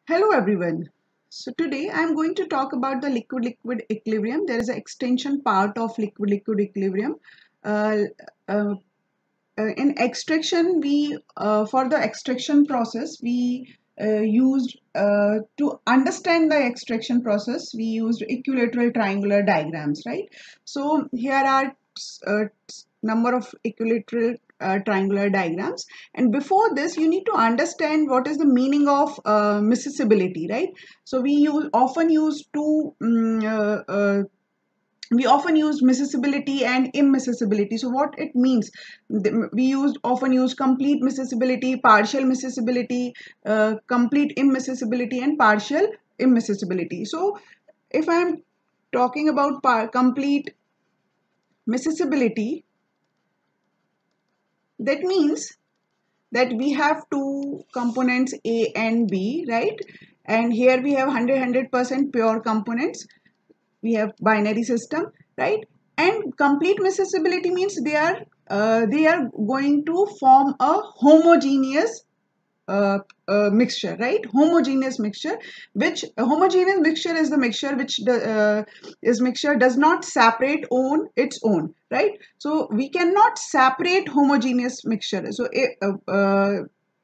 Hello everyone. So today I am going to talk about the liquid-liquid equilibrium. There is an extension part of liquid-liquid equilibrium. Uh, uh, in extraction, for the extraction process we used to understand the extraction process. We used equilateral triangular diagrams, right? So here are uh, number of equilateral triangular diagrams, and before this you need to understand what is the meaning of miscibility, right? So often use two we often use miscibility and immiscibility. So what it means, often use complete miscibility, partial miscibility, complete immiscibility, and partial immiscibility. So if I am talking about complete miscibility, that means that we have two components A and B, right? And here we have 100% pure components. We have binary system, right? And complete miscibility means they are going to form a homogeneous mixture, right? Homogeneous mixture, which a homogeneous mixture is the mixture which is mixture does not separate on its own, right? So we cannot separate homogeneous mixture. So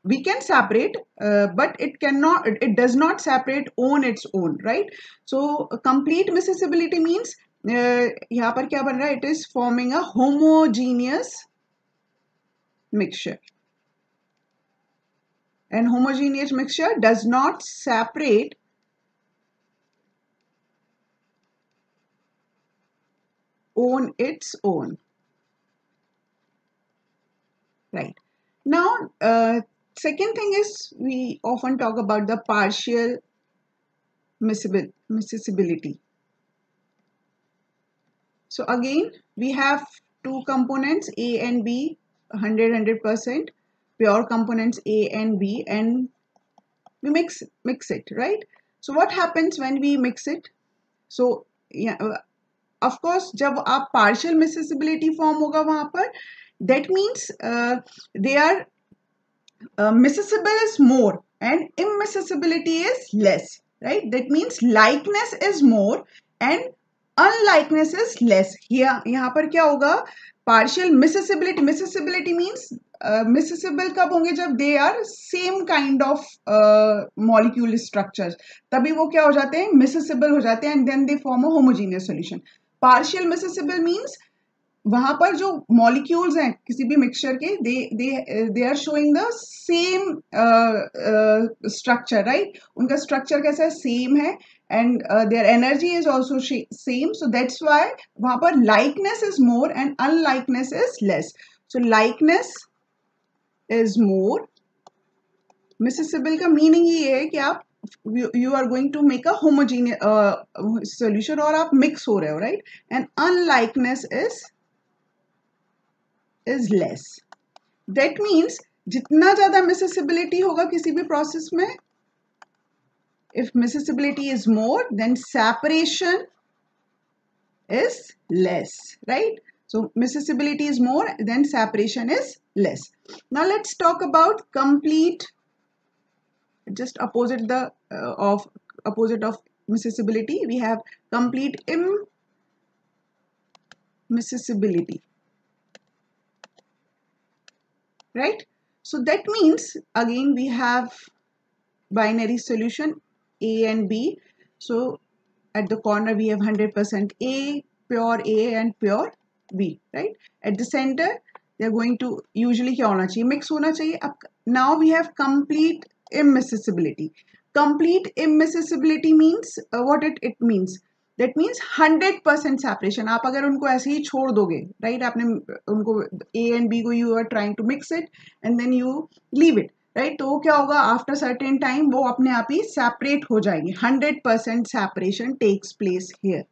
we can separate, but it does not separate on its own, right? So complete miscibility means यहाँ पर क्या बन रहा है? It is forming a homogeneous mixture. And homogeneous mixture does not separate on its own, right? Now second thing is we often talk about the partial miscibility. So again we have two components A and B, 100% pure components A and B, and we mix it, right? So what happens when we mix it? So yeah, of course जब आप partial miscibility form होगा वहां पर, that means they are miscible is more and immiscibility is less, right? That means likeness is more and unlikeness is less. Here यहाँ पर क्या होगा? Partial miscibility means miscible कब होंगे? जब they are same kind of molecule structures, तभी वो क्या हो जाते हैं? Miscible हो जाते हैं and then they form a homogeneous solution. Partial miscible means वहां पर जो मॉलिक्यूल्स हैं किसी भी मिक्सचर के, they are showing the same structure, right? उनका स्ट्रक्चर कैसा है? सेम है, and their energy is also same. So that's why वहां पर likeness is more and unlikeness is less. So likeness is more. Miscible का meaning ये है कि आप you are going to make a homogeneous solution, और आप मिक्स हो रहे हो, right? And unlikeness is less. That means जितना ज़्यादा miscibility होगा किसी भी process में, if miscibility is more, then separation is less, right? So miscibility is more, then separation is less. Now let's talk about complete, just opposite of miscibility. We have complete immiscibility. Right? So that means again we have binary solution A and B. So at the corner we have 100% A, pure A and pure B, right? At the center they are going to usually क्या होना चाहिए? Mix होना चाहिए. Now we have complete immiscibility. Complete immiscibility means what it means? That means 100% separation. आप अगर उनको ऐसे ही छोड़ दोगे, right? आपने उनको A and B को you are trying to mix it and then you leave it, right? तो वो क्या होगा? After certain time वो अपने आप ही separate हो जाएंगे. 100% separation takes place here.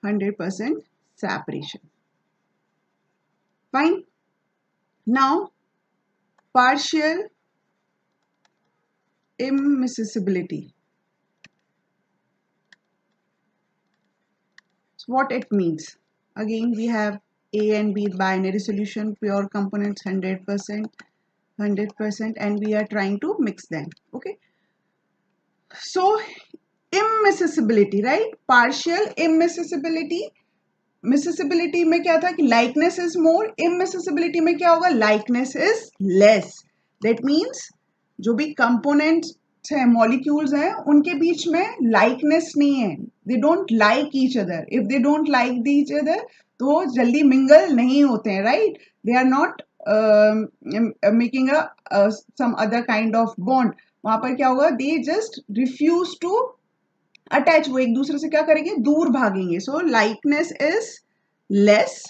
100% separation. Fine. Now partial immiscibility. So what it means? Again we have A and B binary solution, pure components 100%, and we are trying to mix them. Okay. So immiscibility, right? Partial immiscibility. मिसिसिबिलिटी में क्या था कि likeness is मोर, इमिसिसिबिलिटी में क्या होगा, likeness is less. That means जो भी components है, मॉलिक्यूल्स हैं, उनके बीच में लाइकनेस नहीं है. They don't like each other. If they don't like each other तो जल्दी मिंगल नहीं होते हैं, right? They are not making a some other kind of bond. वहां पर क्या होगा, they just refuse to attach. वो एक दूसरे से क्या करेंगे, दूर भागेंगे. So likeness is less,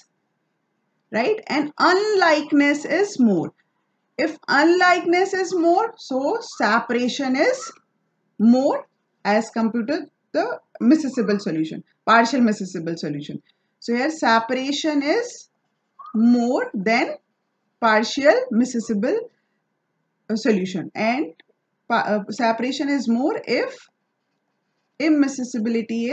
right? And unlikeness is more. If unlikeness is more, so separation is more as compared to the miscible solution, partial miscible solution. So here separation is more than partial miscible solution, and separation is more if immiscibility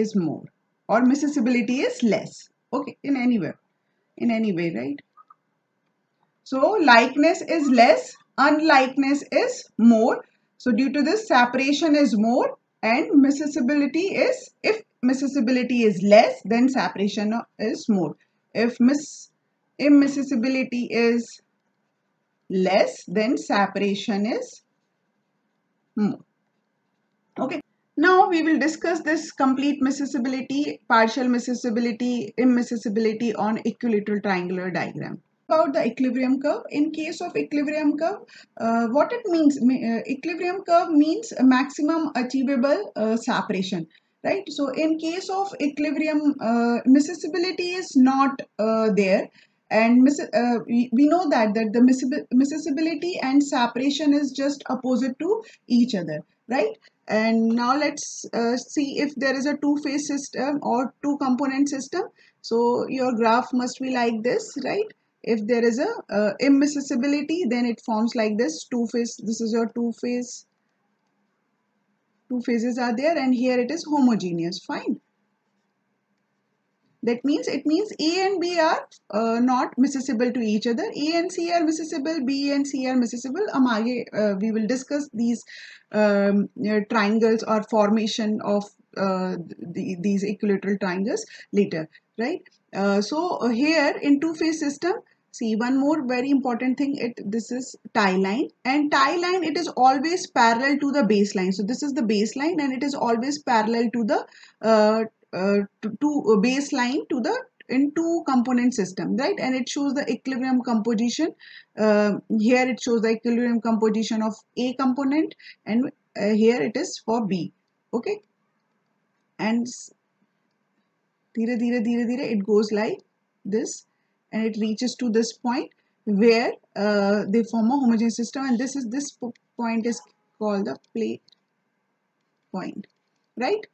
is more, or miscibility is less. Okay, in any way, right? So likeness is less, unlikeness is more. So due to this, separation is more, and miscibility is, if miscibility is less, then separation is more. If immiscibility is less, then separation is more. Okay. Now we will discuss this complete miscibility, partial miscibility, immiscibility on equilateral triangular diagram. About the equilibrium curve. In case of equilibrium curve, what it means, equilibrium curve means maximum achievable separation, right? So in case of equilibrium, miscibility is not there, and we know that the miscibility and separation is just opposite to each other, right? And now let's see if there is a two-phase system or two-component system. So your graph must be like this, right? If there is a immiscibility, then it forms like this, two-phase. This is your two-phase. Two phases are there, and here it is homogeneous. Fine. That means it means A and B are not miscible to each other. A and C are miscible, B and C are miscible. We will discuss these triangles or formation of these equilateral triangles later, right? So here in two-phase system, see one more very important thing. This is tie line, and tie line, it is always parallel to the baseline. So this is the baseline, and it is always parallel to the baseline to the in two component system, right? And it shows the equilibrium composition. Here it shows the equilibrium composition of A component, and here it is for B. Okay, and dhire dhire it goes like this, and it reaches to this point where they form a homogeneous system, and this point is called the play point, right?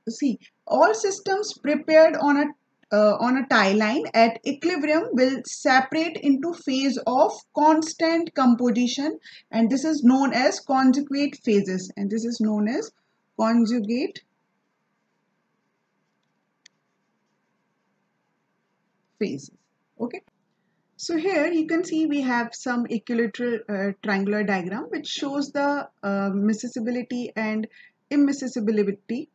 See, all systems prepared on a tie line at equilibrium will separate into phase of constant composition, and this is known as conjugate phases, and this is known as conjugate phases. Okay. So here you can see we have some equilateral triangular diagram which shows the miscibility and immiscibility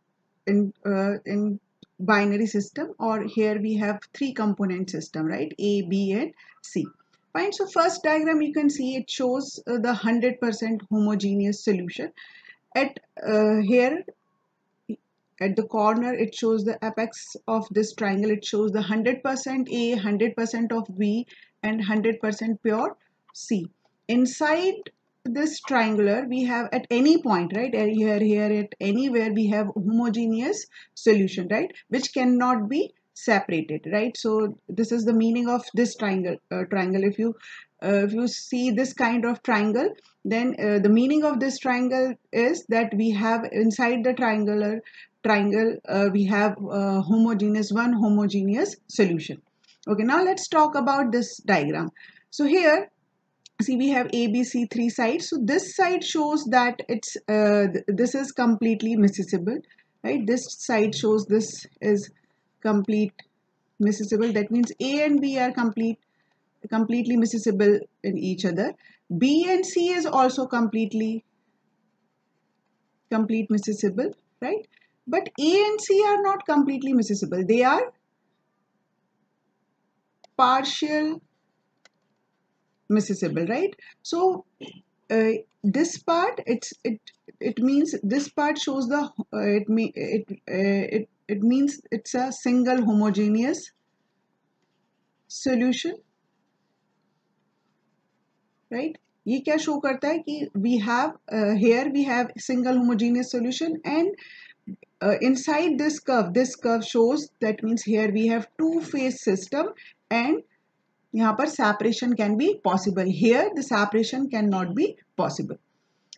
in binary system, or here we have three component system, right? A, B and C. Fine. So first diagram you can see it shows the 100% homogeneous solution. At here at the corner it shows the apex of this triangle, it shows the 100% A, 100% of B and 100% pure C. Inside this triangular we have at any point, right, here at anywhere we have homogeneous solution, right, which cannot be separated, right? So this is the meaning of this triangle. If you see this kind of triangle, then the meaning of this triangle is that we have inside the triangle we have one homogeneous solution. Okay, now let's talk about this diagram. So here see we have A, B, C, three sides. So this side shows that it's this is completely miscible, right? This side shows this is complete miscible. That means A and B are completely miscible in each other. B and C is also complete miscible, right? But A and C are not completely miscible. They are partial miscible, right? So this part, it means this part shows the it means it's a single homogeneous solution, right? ये क्या show करता है कि we have here we have single homogeneous solution, and inside this curve shows that means here we have two phase system, and यहाँ पर separation can be possible. Here the separation cannot be possible.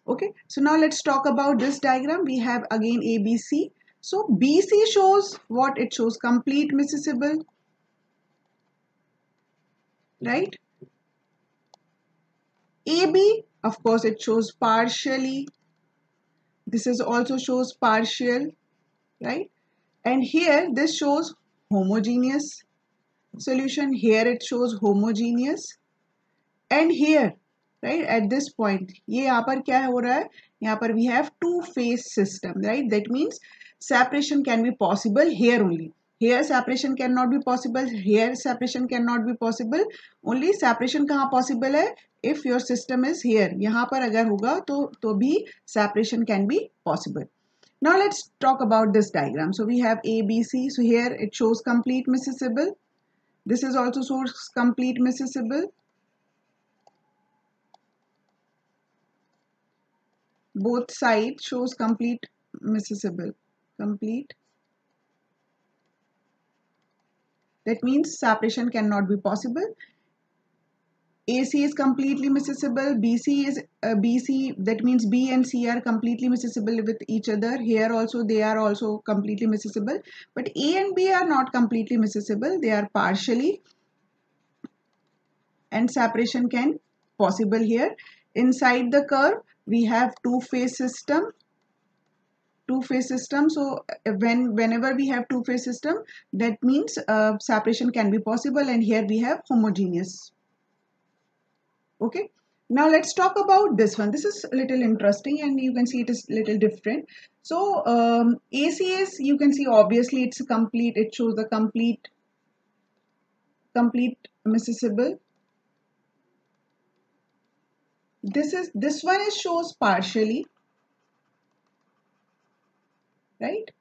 Okay, so now let's talk about this diagram. We have again ABC. So BC shows what? It shows complete miscible, right? AB, of course, it shows partially. This is also shows partial, right? And here this shows homogeneous solution. Here it shows homogeneous. And here, right, at this point, ये यहाँ पर क्या हो रहा है? यहाँ पर we have two phase system, right? That means separation can be possible here only. Here separation cannot be possible. Here separation cannot be possible. Only separation कहाँ possible है? If your system is here. यहाँ पर अगर होगा तो भी separation can be possible. Now let's talk about this diagram. So we have A, B, C. So here it shows complete miscible. This is also shows complete miscible. Both sides shows complete miscible. Complete. That means separation cannot be possible. AC is completely miscible. BC is BC. That means B and C are completely miscible with each other. Here also they are also completely miscible. But A and B are not completely miscible. They are partially, and separation can possible here. Inside the curve we have two-phase system. Two-phase system. So whenever we have two-phase system, that means separation can be possible, and here we have homogeneous. Okay, now let's talk about this one. This is a little interesting, and you can see it is little different. So AC is, you can see obviously it's complete. It shows the complete miscible. This one is shows partially, right?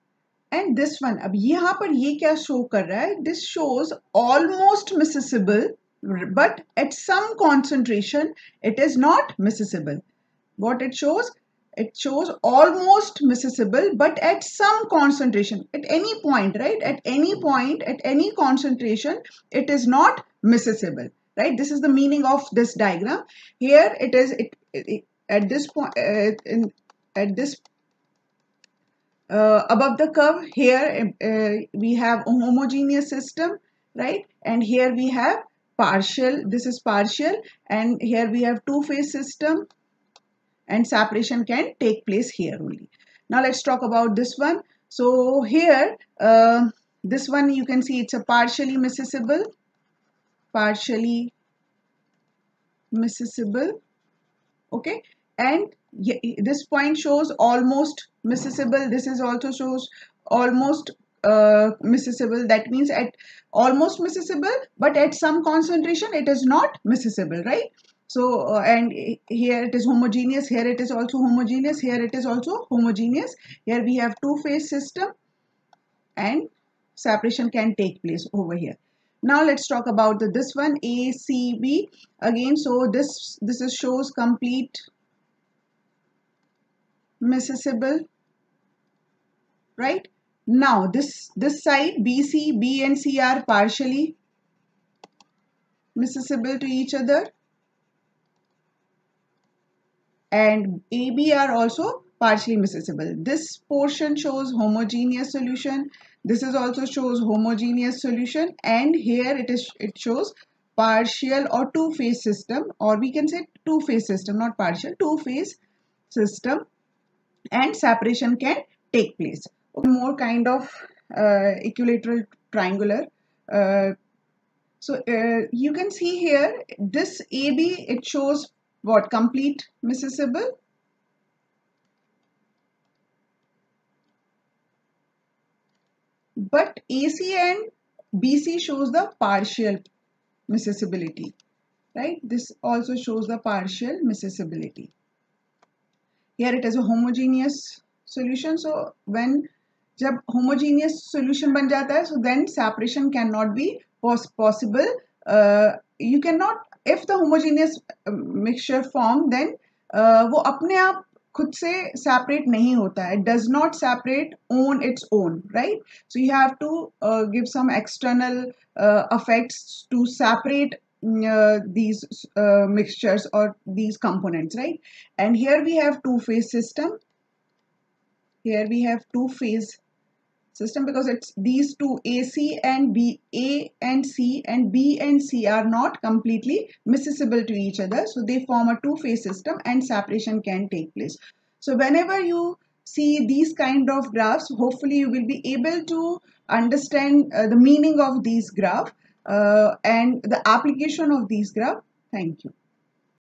And this one, अब यहाँ पर ये क्या show कर रहा है? This shows almost miscible, but at some concentration it is not miscible. What it shows? It shows almost miscible, but at some concentration, at any point, right? At any point, at any concentration, it is not miscible, right? This is the meaning of this diagram. Here it is. At this point, at this above the curve, here we have a homogeneous system, right? And here we have partial. This is partial, and here we have two-phase system, and separation can take place here only. Now let's talk about this one. So here, this one you can see it's a partially miscible. Okay, and this point shows almost miscible. This is also shows almost miscible. That means at almost miscible, but at some concentration it is not miscible, right? So and here it is homogeneous. Here it is also homogeneous. Here it is also homogeneous. Here we have two-phase system, and separation can take place over here. Now let's talk about this one, ACB again. So this is shows complete miscible, right? Now this side BC, B and C are partially miscible to each other, and AB are also partially miscible. This portion shows homogeneous solution. This is also shows homogeneous solution, and here it shows partial or two-phase system, or we can say two-phase system, not partial, two-phase system, and separation can take place. Okay, more kind of equilateral triangular. So you can see here this AB, it shows what? Complete miscible. But AC and BC shows the partial miscibility, right? This also shows the partial miscibility. Here it is a homogeneous solution. So when जब homogeneous solution बन जाता है, so then separation cannot be possible. You cannot, if the homogeneous mixture form, then वो अपने आप खुद से separate नहीं होता है. It does not separate on its own, right? So you have to give some external effects to separate these mixtures or these components, right? And here we have two-phase system. Here we have two-phase system because it's these two, AC and B, A and C, and B and C are not completely miscible to each other. So they form a two-phase system and separation can take place. So whenever you see these kind of graphs, hopefully you will be able to understand the meaning of these graph and the application of these graph. Thank you.